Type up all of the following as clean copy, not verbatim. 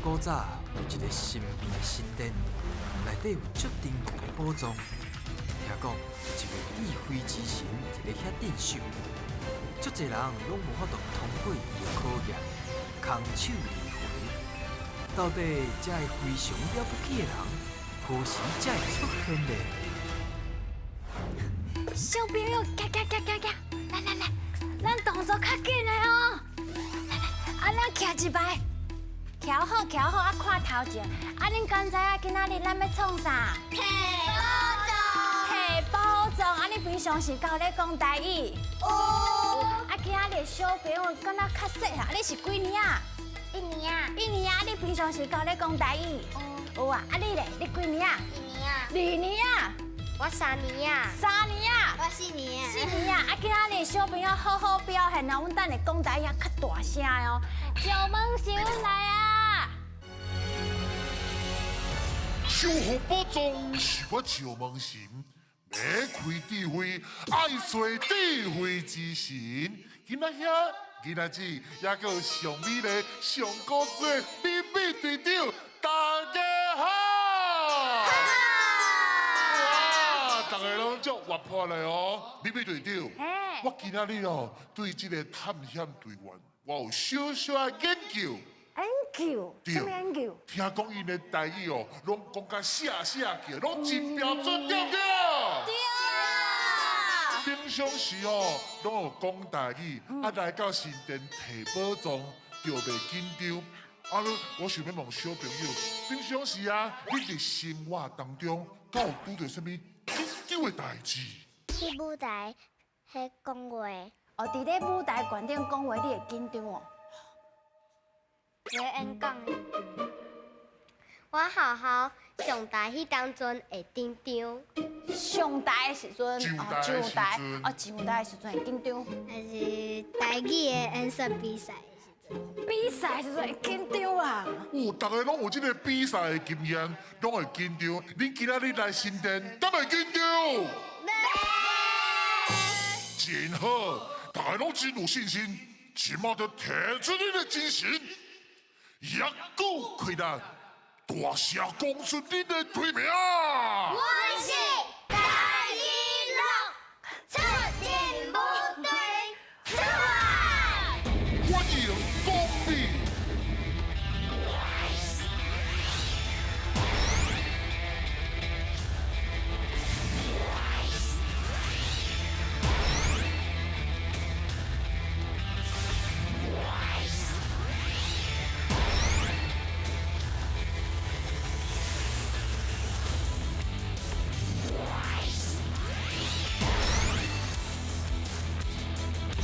古早有一个神秘的神殿，内底有足珍贵的宝藏。听讲有一位智慧之神伫咧遐镇守，足侪人拢无法度通过伊的考验，空手而回。到底这个非常了不起的人，何时才会出现呢？小朋友，来，咱动作较紧的哦。来，咱徛一排，徛好，啊看头前。啊，恁刚才啊，今仔日咱要创啥？提宝藏。啊，你平常是教咧讲台语？有。啊，今仔日小朋友敢若较细啊，你是几年啊？1年啊。你平常是教咧讲台语？有啊。啊，你咧？你几年啊？2年啊。我3年啊，3年啊，我4年4年啊！啊，今仔日小朋友好好表现啊！阮等下讲台语较大声哦。石门是阮来啊！守护宝藏是我石门神，要开智慧，爱随智慧之神。今仔日也个上美丽、上古锥秘密队长，大家好！大家拢足活泼的哦，秘密队长。我今仔日哦，对这个探险队员，我有小小的研究。研究？什么研究？听讲因的台语哦，拢讲甲叫，拢真标准，对不对？对啊！平常时哦，拢有讲台语，啊来到神殿摕宝藏，就袂紧张。啊，我想要问小朋友，平常时啊，你伫生活当中，敢有拄到什么紧张的代志？去舞台迄讲话，哦，伫咧舞台悬顶讲话，你会紧张哦？咧演讲的我好好上台迄当阵会紧张，上台的时阵，上台的时阵会紧张。还是台语的演说比赛的时阵，比赛的时阵会紧张啊！大家拢有这个比赛的经验，拢会紧张。恁今仔日来神殿，敢会紧张？真好，大家拢真有信心，起码就提出你的精神，一股开力，大声讲出你的队名。我是台语龙，出进部队，出发！欢迎光临。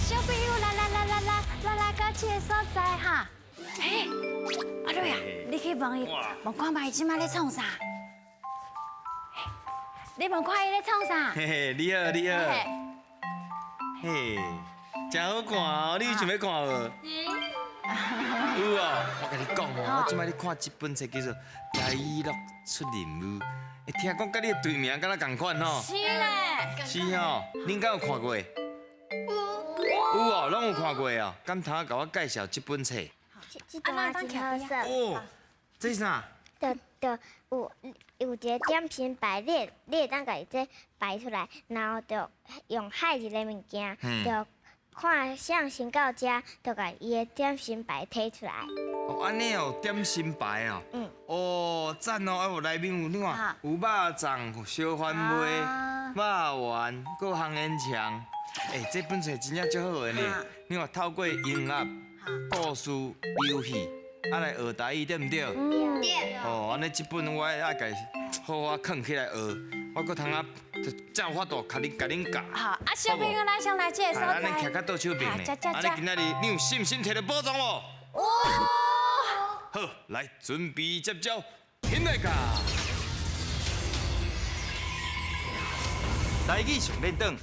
小朋友，来，到这个所在哈。嘿，阿瑞啊，你去问伊，问看卖伊即摆咧创啥？你问看伊咧创啥？嘿嘿，你好。嘿，真好看哦，你想要看无？有哦，我甲你讲哦，我即摆咧看一本册叫做《台语录出任务》，听讲甲你的队名敢若同款吼。是咧。是哦，恁敢有看过？有哦，拢有看过哦。敢头甲我介绍这本册？这段真好色。哦，这是啥？有一个点心牌，你会当家己这摆出来，然后就用海一个物件，就看谁先到遮，就甲伊的点心牌摕出来。哦，安尼哦，点心牌哦。哦，赞哦！啊，有内面有你看，有肉粽、小番糜、肉圆，搁有香烟肠。这本册真正足好个呢。你看，透过音乐、故事、游戏，来学台语，对毋对？对。哦，安尼这本我爱家好好藏起来学，我搁通才有法度甲恁教。好，啊，小朋友来上来这个所在。咱徛较倒手边呢？安尼今仔日你有信心摕到宝藏无？好，来准备接招，现在教。台语上练档，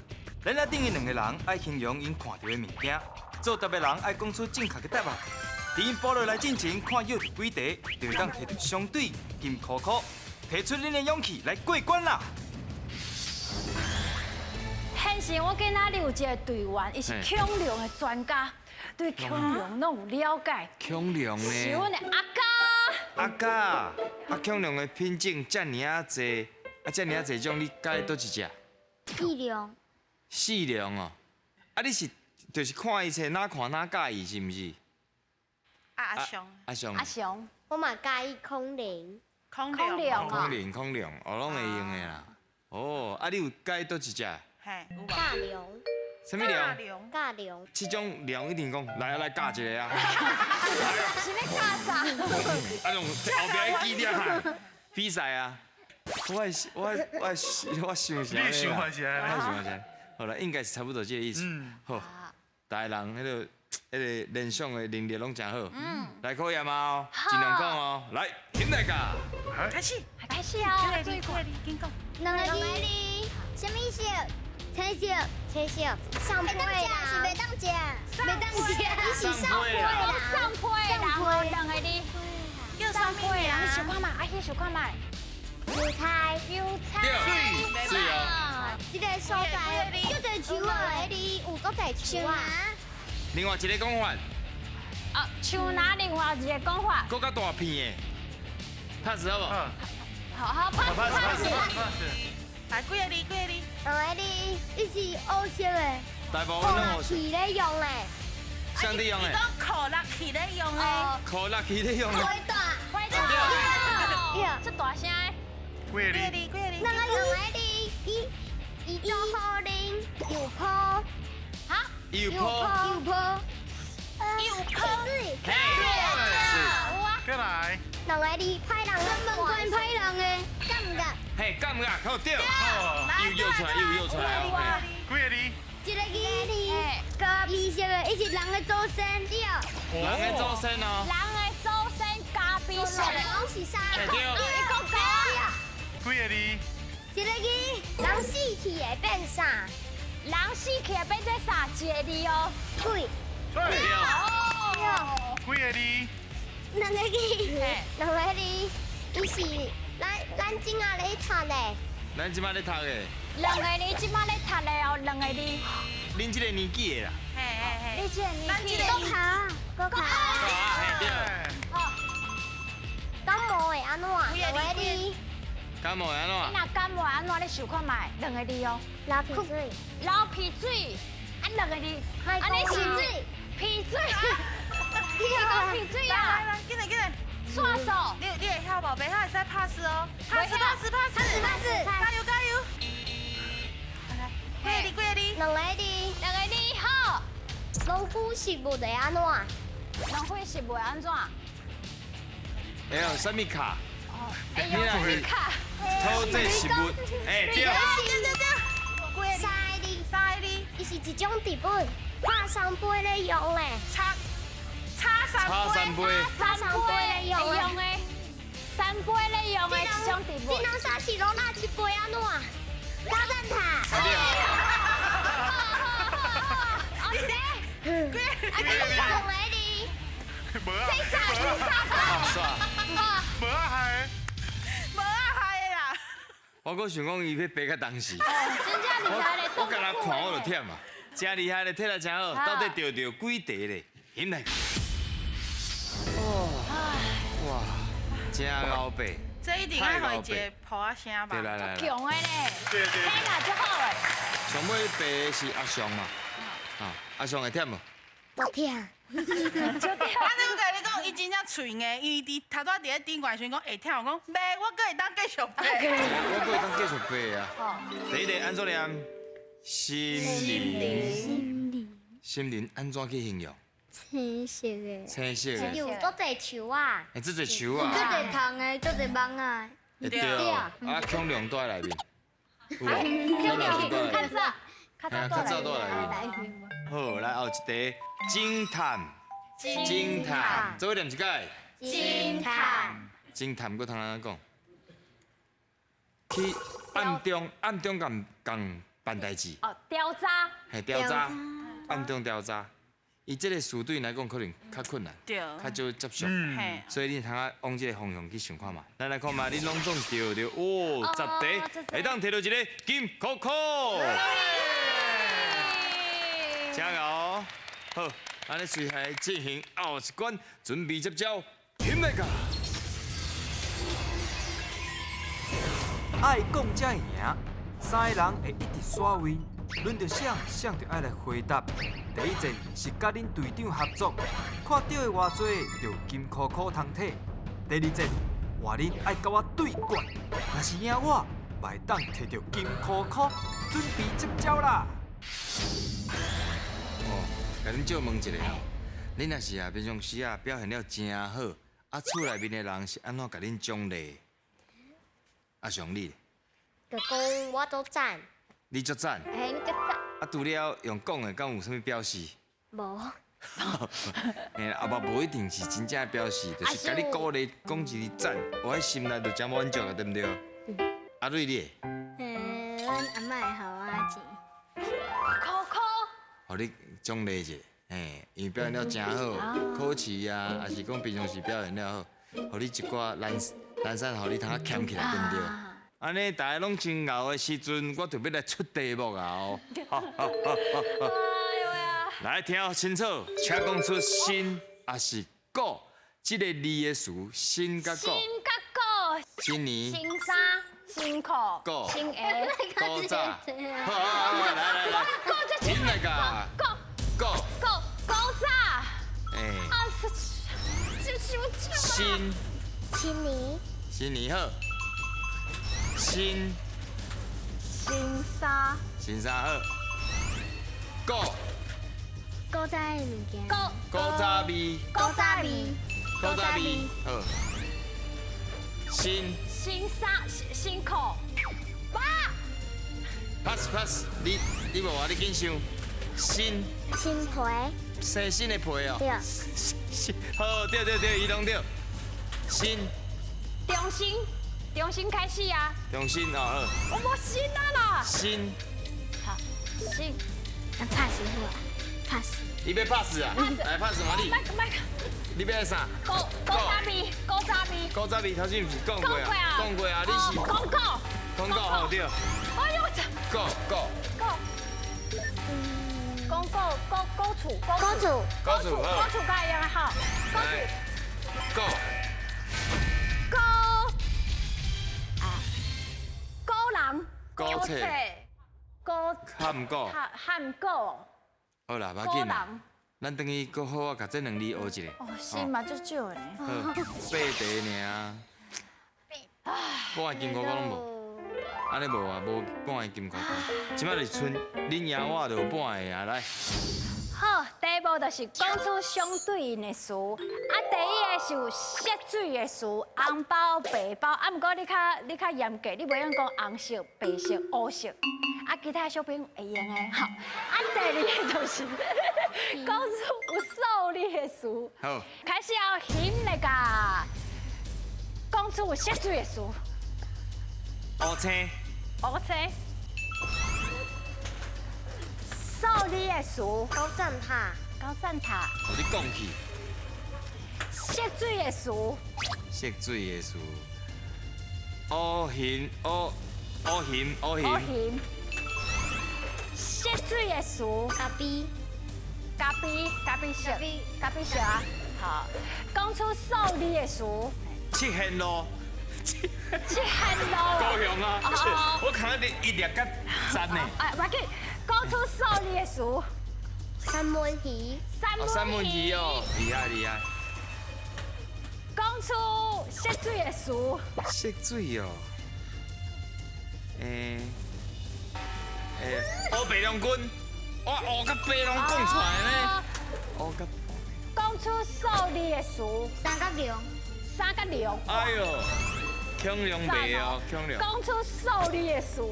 咱遐等于2个人爱形容因看到的物件，做答的人爱讲出正确的答案。伫因报落来进前，看要题几题，就会当摕到相对金箍箍，提出恁的勇气来过关啦！显示我今仔日有一个队员，伊是恐龙的专家，对恐龙拢有了解。恐龙呢？是阮的阿嘉。阿甲啊恐龙的品种遮尔啊济，遮尔啊济种，你介倒一只？力量，四龙哦。啊，你是就是看伊册哪看哪介意是毋是？阿雄，阿雄。阿雄，我嘛介意空灵，空空灵，灵啊，空龙，哦，拢会用的啦。哦，啊，你有介倒一只？嘿，有无？尬龙，什么龙？大龙，尬龙，这种龙一定讲来教一个啊！是要卡啥？啊，用后壁的记者喊比赛啊！我想啥？你想法是安尼我想啥？好了，应该是差不多这个意思。好，大家人迄个联想的能力拢真好。来考验嘛，尽量讲哦。来，金大家，开始，开始哦，快点，快点，紧讲。两个字，什么色？青色，青色，上坡啦，是袂当食，袂当食，你是上坡啦，上坡的人哦，两个字，叫上坡的人，你想啥看嘛？阿去想看嘛？油菜，对，是哦。这个所在叫做树啊，迄里有够侪树啊。另外一个讲法，啊，像哪另外一个讲法？搁较大片的，拍死好不？好，拍死。来，几个字？几个字？两个字，伊是黑色的，大部分拢有是咧用的，上帝用的，你讲靠力气咧用的，靠力气咧用的。回大，这大声的。几个字？几个字？几个字？两个字，伊做好零油泡，哈？有油泡，泡，有泡，对，嘿，有啊。再来，两个字，歹人根本管歹人的，敢唔敢？嘿，敢唔敢？好对，好，又出来，又出来哦。几个字？一个字，咖啡色的，伊是人的祖先，对。人的祖先哦。人的祖先咖啡色的，拢是啥？嘿对。一个高。几个字？一个字，人死去会变啥？人死去会变做啥？一个字哦。腿。对，哦。几个字？两个字，两个字，伊是咱今仔咧读的。咱即摆咧读的，两个字即摆咧读的哦，两个字。恁即个年纪的啦。嘿嘿嘿，你这个年纪。国考，国考。啊，嘿对。感冒会安怎？两个字，感冒安你怎？若感冒安怎？你想看卖？两个字哦。流鼻水，流鼻水，啊两个字，安尼是水，鼻水，你讲鼻水来啊？来，紧来紧来，刷手，你会晓无？袂晓会使拍死哦，拍死，加油加油！来，几个字？几个字？两个字，两个字好。农夫食物会安怎？浪费是袂安怎？哎呦，什么卡？哎呦，你卡，偷这食物，哎对。几个字？三个字，三个字？伊是一种治本，拍三杯咧用的，叉三杯。三杯咧用的，三杯咧用的一种地步。你若啥是拢拿一杯安怎？高蛋挞。哦，是。啊，这是两个字，无啊，无啊害，无啊害的啦！我搁想讲伊要爬较当时，真正厉害咧，我甲他看我就忝啊，真厉害咧，体力真好，到底钓几题咧？赢来！哇，真老爸，这一定要会一个破啊声吧？对来来来，强的咧，对对嘿啦，足好诶。上尾爬的是阿雄嘛，啊，阿雄会忝无？我听。啊，你我甲你讲，伊真正脆硬，因为伫头拄伫咧顶悬想讲会忝，我讲袂，我阁会当继续爬。我搁会当继续爬啊。第一个安怎念？心灵安怎去形容？青色的，青色的，有足侪树啊，哎，这只树足啊，侪虫的，足侪蚊啊。会对啊，恐龙都在内面，有无？恐龙是都在内面，较哎，较早都在内面。好，来后一题，侦探，侦探，做伙念一解。侦探，侦探，搁通安怎讲？去暗中共办代志，哦，调查，系调查，暗中调查。伊即个事对来讲可能较困难，对，较少接触，嘿，所以你通啊往即个方向去想看嘛。咱来看嘛，你拢总对着哦，10题，会当摕到一个金扣扣。加油！好，咱咧随下进行后一关，准备接招，天来个。爱讲才会赢。三个人会一直刷位，轮到谁就爱来回答。第一节是甲恁队长合作，看到的偌济就金箍箍通摕。第二节话恁爱甲我对决，若是赢我，会当摕到金箍箍，准备接招啦。甲恁借问一下哦，恁若是平常时表现了真好，厝内面的人是安怎甲恁奖励？上你，就讲我都赞，你足赞。嘿，你赞，除了用讲的，敢有啥物表示？无，无一定是真正的表示，就是甲你鼓励，讲一字赞，我喺心内就真满足啊，对不对？阿瑞你，阮阿嬷会互我钱，互你奖励者，因为表现了真好，考试啊，还是讲平常时表现了好，互你一寡蓝山，互你通较捡起来，对不对？安尼大家拢真熬的时阵，我就要来出题目啊！哦，来听好清楚，请讲出新还是古这个字的词，新甲古。新甲古，新年。新衫、新裤、古新鞋、古早。好，来，真来个。古古早。啊，这什么字啊？新年好。新衫好。古早的物件，古早味。好。新衫、新裤。pass，你无啊？你紧想。新皮，生新的皮哦。对。好，对，伊拢对。新。重新开始啊！重新哦，我无新啊啦。新。好，新。那 pass 好啊 ，pass。你要 pass 啊？来 pass 嘛你。你要啥？古早味，头先毋是讲过啊？讲过啊，你是。广告好对。哎呦我操！高处，该样好。高册。汉古。好啦，无紧啦。咱等于搁好啊，甲这两字学一下。哦，新嘛就少呢。好，8题尔。半个金箍箍拢无，安尼无啊，无半个金箍箍。即摆就剩恁赢我就有半个啊，来。好，第一步就是讲出相对应的词，第一个是有色水的词，红包、白包。毋过你较严格，你袂用讲红色、白色、黑色。其他小朋友会用的。好，第二个就是讲出有数字的词。好，开始要选那个讲出有色水的词。乌青。数字的词。高站塔。互你讲去。色水的词。乌hình。色水的词。咖啡色啊。好，讲出数字的词。七线路。高雄啊！我看到一粒甲赞呢。唔紧，讲出数字的词。三文鱼哦，厉害。讲出色水的词。色水哦。乌白龙君，哇，乌甲白龙讲出来呢。讲出数字的词。三甲龙。哎呦，恐龙白哦，恐龙。讲出数字的词。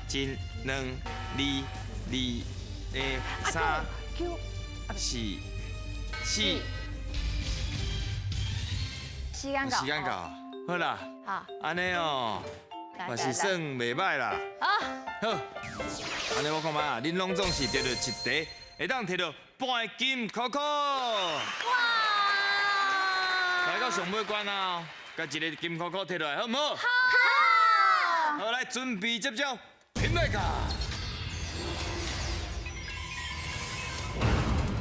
一、两、二、三、四。时间到。好啦。好。安尼哦，嘛是算袂歹啦。好，安尼我看卖啊，恁拢总是得到一题，会当摕到半金箍箍。哇！来到上尾关啊，甲一个金箍箍摕落来，好唔好？好。好，来准备接招，评来卡。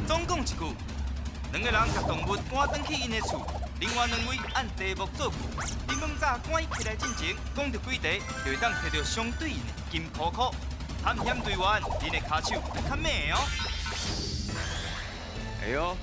总共一句，两个人甲动物赶转去因的厝，另外两位按题目做句。你猛早赶伊起来进前，讲着几题，就会当摕到相对应的金箍箍。探险队员，恁的骹手要较猛哦。哎呦，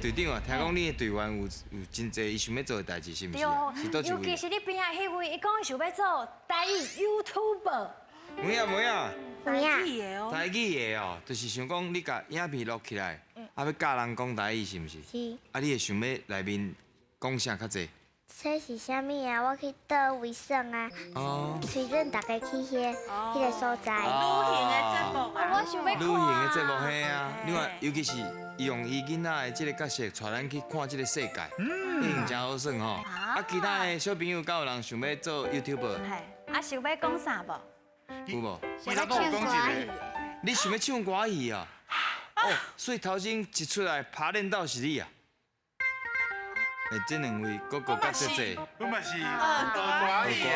队长啊，听讲你的队员有真侪伊想要做的代志，是毋是啊？是倒一位？尤其是你边仔迄位，伊讲伊想要做台语 YouTuber。妹啊妹啊，有影，台语的哦，就是想讲你甲影片录起来，啊要教人讲台语是毋是？是。啊，你会想要内面讲啥较济？这是啥物啊？我去倒位耍啊，哦，推荐大家去迄个所在。旅行的节目啊，我想要旅行的节目嘿啊，另外尤其是用伊囡仔的这个角色带咱去看这个世界，已经真好耍吼。啊，其他的小朋友敢有人想要做 YouTuber 啊，想要讲啥无？有无？你若讲一个，你想要唱歌戏啊？哦，所以头前一出来爬练到是你啊？这两位哥哥角色这。我嘛是有歌语歌艺的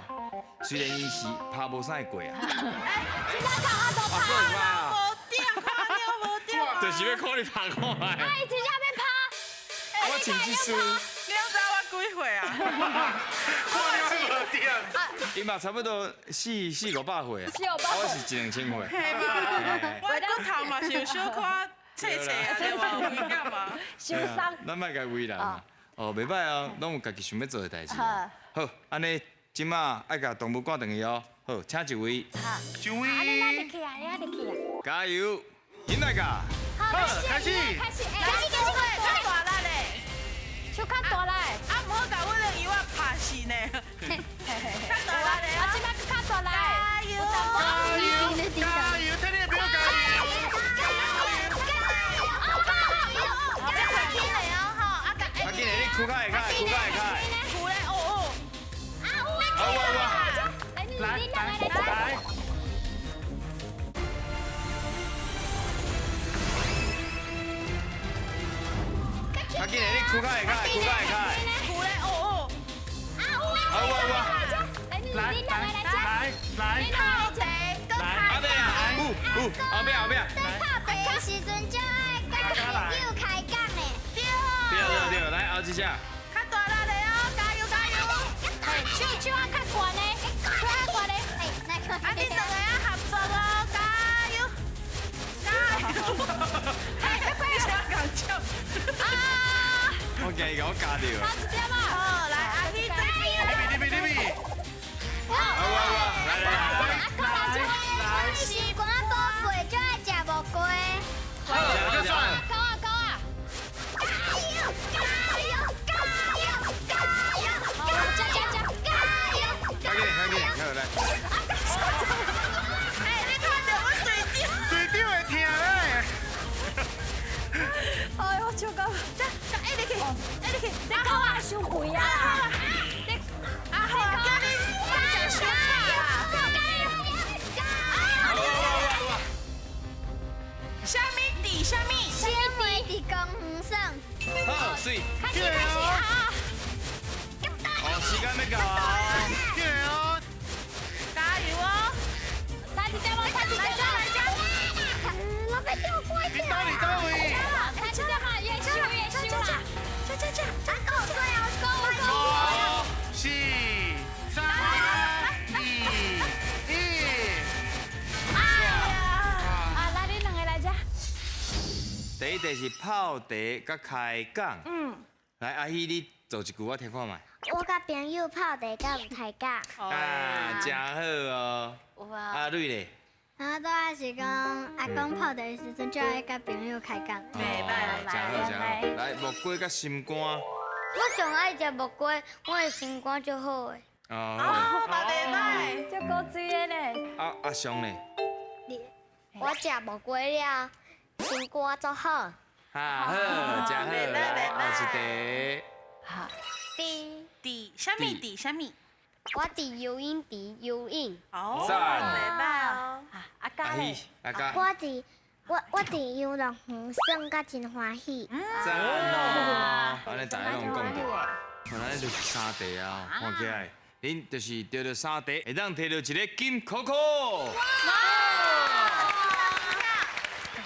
哦，虽然伊是拍无啥过啊。今仔到我都啊，对吧？无掉，看到无掉。就是要看你拍看来。哎，真正要拍。我请技术。你知我几岁啊？看你无点。伊嘛差不多四五百岁啊。我是1、2千岁。嘿嘛，我骨头嘛是有小可切切啊，对嘛，有影嘛。受伤。咱莫甲为难嘛。哦，袂歹哦，拢有家己想要做的代志。好，安尼即马爱甲动物赶转去哦。好，请一位。一位，你去啊，你去啊。加油，尹大家。好，开始。开始，较大力嘞，手较大力。啊，唔好甲我的伊我拍死呢。较大力嘞，啊，即摆较大力。加油！加油！加油！听你不要加油。快紧嘞，你躯壳会开，躯壳会开。苦嘞，哦来。快紧嘞，你躯壳会开，躯壳会开。苦嘞，哦。来。后壁啊，后壁。拍白的时阵就爱甲朋友开讲的。对，来后一只。较大力嘞哦，加油！手啊较悬嘞，手啊悬嘞。啊，你两个啊合作哦，加油！你想讲笑？我惊伊甲我夹着。好，来阿弟这边。来。时光宝贵，就爱食无贵。好，高啊！快点，来。哎，你看到我嘴角？嘴角会疼嘞。哎呦，手高！你去，你口啊伤贵啊！好，叫你食小菜啊！虾米底虾米？纤维伫公园耍。好，水。开始好。哦，时间要到啊。进来哦。加油哦！来一点吗？老板叫我过你到位。来一点嘛，越修啦！5、4、3、2、1。啊，来你两个来遮。第一题是泡茶甲开讲。来，阿姨你做一句我听看卖。我甲朋友泡茶甲有开讲，啊，真好哦。阿瑞咧。然后都还是讲阿公泡茶的时阵，就爱甲朋友开讲。袂歹真好。来，木瓜甲心肝。我上爱食木瓜，我的心肝就好诶。哦。哦，嘛袂歹。足够水的呢。阿雄咧。我食木瓜了，心肝足好。好，真好。来，后一题。底，虾米？我伫游泳池游泳。哦，赞袂歹哦。阿嘉阿嘞喜，阿嘉。我伫游乐园耍甲真欢喜。赞哦！安尼大家拢讲到，咱就是3题啊，看起来，恁就是得到3题，会当摕到一个金箍箍。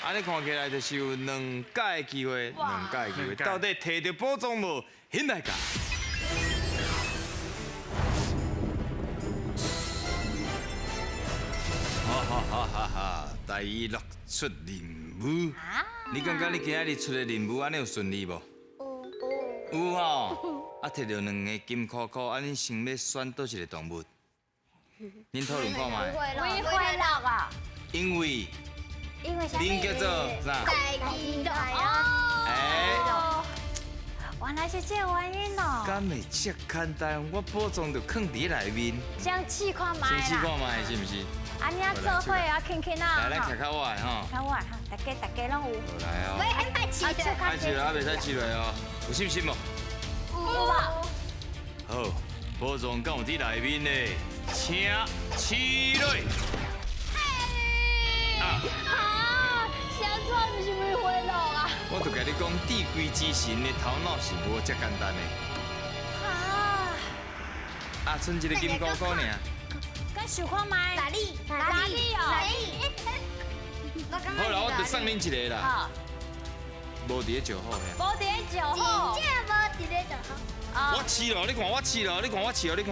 安尼看起来就是有2届的机会，2届的机会，到底摕到宝藏无？现在讲。哈！第6出任务，你感觉你今仔日出的任务安尼有顺利无？有吼，啊，摕到2个金箍箍，啊，恁想要选倒一个动物？恁讨论看卖。灰灰狼啊！因为啥恁叫做啥？大鸡蛋哎，原来是这原因哦。敢会这简单？我宝藏就藏伫内面，先试看卖先试看卖是毋是？安尼啊，做伙啊，轻轻啊。来，咱徛较歪吼。较歪哈，大家拢有。好来哦。喂，爱吃的。爱吃了，啊，袂使吃落哦。有信心无？有吧？好，宝藏敢有伫内面呢？请起来。啊！想错不是灰灰狼啊！我就甲你讲，地龟之神的头脑是无遮简单的。啊，剩一个金箍箍尔。跟想看卖。哪里哦？好啦，我就送恁一个啦。无伫咧就好嘿。无伫咧就好。真正无伫咧就好。我试咯，你看我试咯，你看我试咯，你看。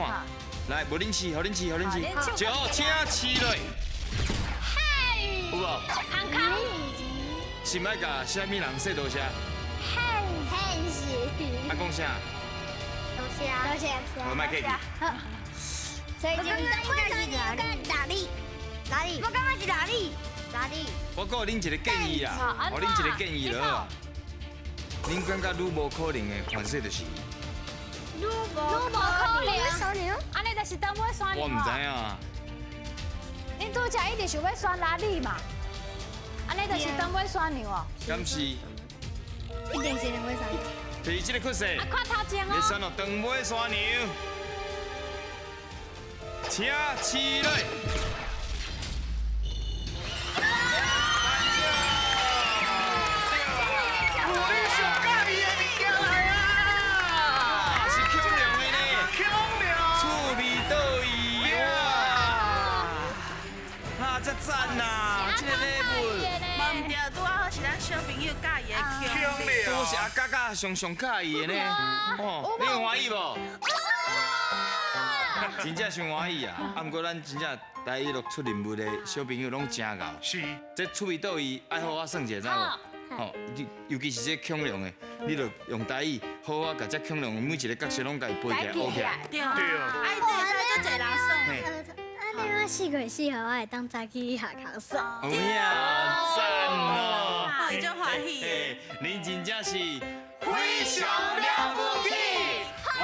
来，无恁试，互恁试，互恁试。就请试落。有无？安康。是毋爱甲虾米人说多谢？很是。啊，讲啥？多谢。我卖客气。所以就是哪里？我感觉是哪里？我给恁一个建议啊，互恁一个建议了。恁感觉愈无可能的款式就是？愈无可能。安尼就是当要选你我唔知影。恁拄则一定想要选哪里嘛？安尼就是当要选你哦。敢是？一定是两位选。就是这个趋势。啊，看头前哦。你选了当尾选牛，请起来。真赞呐！这个礼物，忘掉拄好是咱小朋友介意的腔。都是阿嘎嘎上介意的呢。哦，你有欢喜无？真正上欢喜啊！啊，不过咱真正第1出任务的小朋友拢真够。是。这趣味倒伊爱好好算者，知无？吼，尤其是这恐龙的，你着用台语好好甲这恐龙每一个角色拢甲伊背起来、学起来。对啊。哎，这会使做一人算。我4岁我会当早起学校耍。哦呀，赞哦！伊就欢喜。您真正是非常了不起，哇！